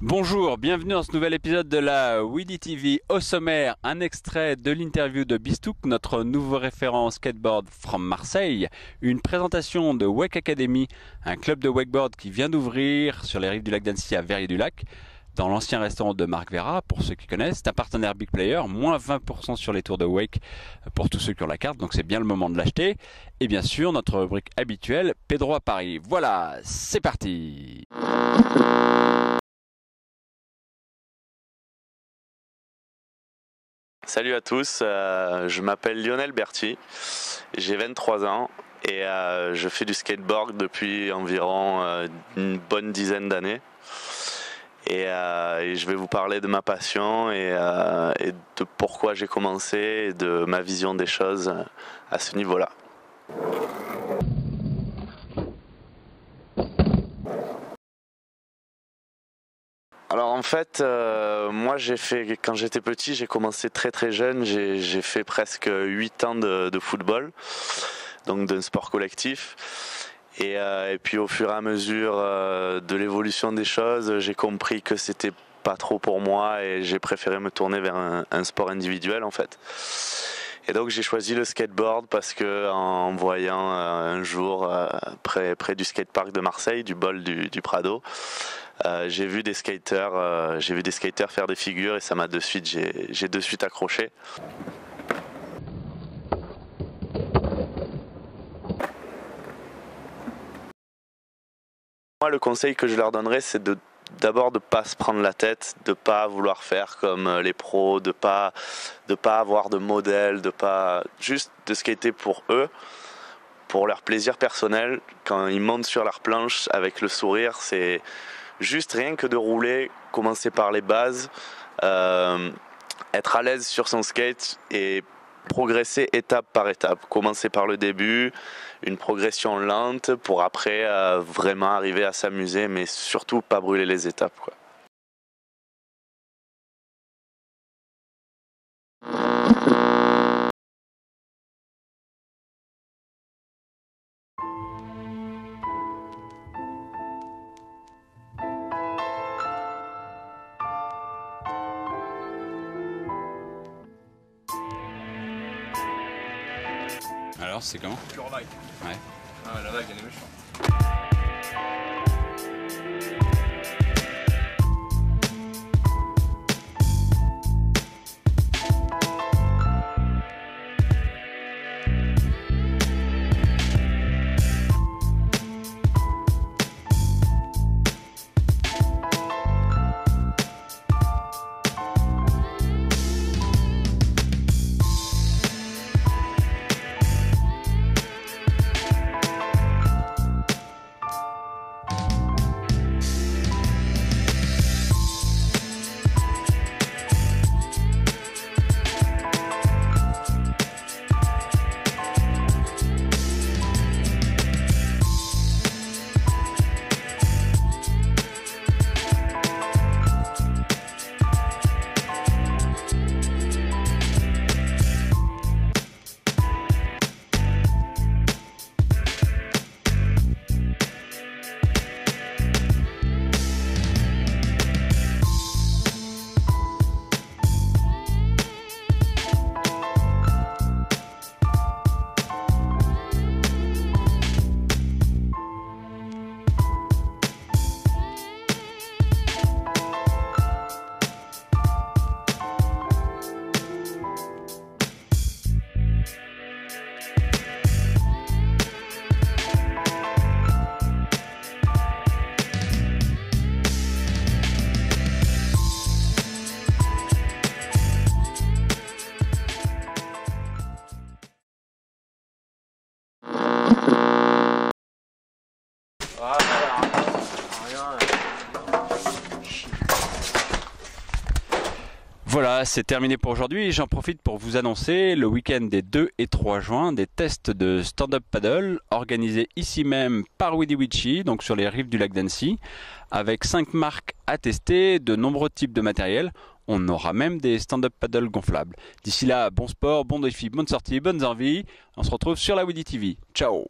Bonjour, bienvenue dans ce nouvel épisode de la Weedy TV. Au sommaire, un extrait de l'interview de Bistouk, notre nouveau référent skateboard from Marseille, une présentation de Wake Academy, un club de wakeboard qui vient d'ouvrir sur les rives du lac d'Annecy à Verrier-du-Lac, dans l'ancien restaurant de Marc Vera, pour ceux qui connaissent. C'est un partenaire Big Player, moins 20% sur les tours de Wake pour tous ceux qui ont la carte, donc c'est bien le moment de l'acheter. Et bien sûr, notre rubrique habituelle, Pedro à Paris. Voilà, c'est parti! Salut à tous, je m'appelle Lionel Berti, j'ai 23 ans et je fais du skateboard depuis environ une bonne dizaine d'années. Et je vais vous parler de ma passion et de pourquoi j'ai commencé et de ma vision des choses à ce niveau-là. Alors en fait, moi quand j'étais petit, j'ai commencé très jeune, j'ai fait presque 8 ans de football, donc d'un sport collectif. Et puis au fur et à mesure de l'évolution des choses, j'ai compris que c'était pas trop pour moi et j'ai préféré me tourner vers un sport individuel en fait. Et donc j'ai choisi le skateboard parce que en voyant un jour près du skatepark de Marseille, du bol du Prado, j'ai vu des skaters faire des figures et ça m'a j'ai de suite accroché. Moi, le conseil que je leur donnerais, c'est d'abord de pas se prendre la tête, de pas vouloir faire comme les pros, de pas avoir de modèle, juste de skater pour eux, pour leur plaisir personnel. Quand ils montent sur leur planche avec le sourire, c'est juste rien que de rouler, commencer par les bases, être à l'aise sur son skate et progresser étape par étape. Commencer par le début, une progression lente pour après vraiment arriver à s'amuser, mais surtout pas brûler les étapes, quoi. Alors, c'est comment? Pure vague. Ouais. Ah, la vague, elle est méchante. Voilà, c'est terminé pour aujourd'hui. J'en profite pour vous annoncer le week-end des 2 et 3 juin des tests de stand-up paddle organisés ici même par Weedy Witchy, donc sur les rives du lac d'Annecy, avec 5 marques à tester, de nombreux types de matériel. On aura même des stand-up paddle gonflables. D'ici là, bon sport, bon défi, bonne sortie, bonnes envies. On se retrouve sur la Widi TV. Ciao!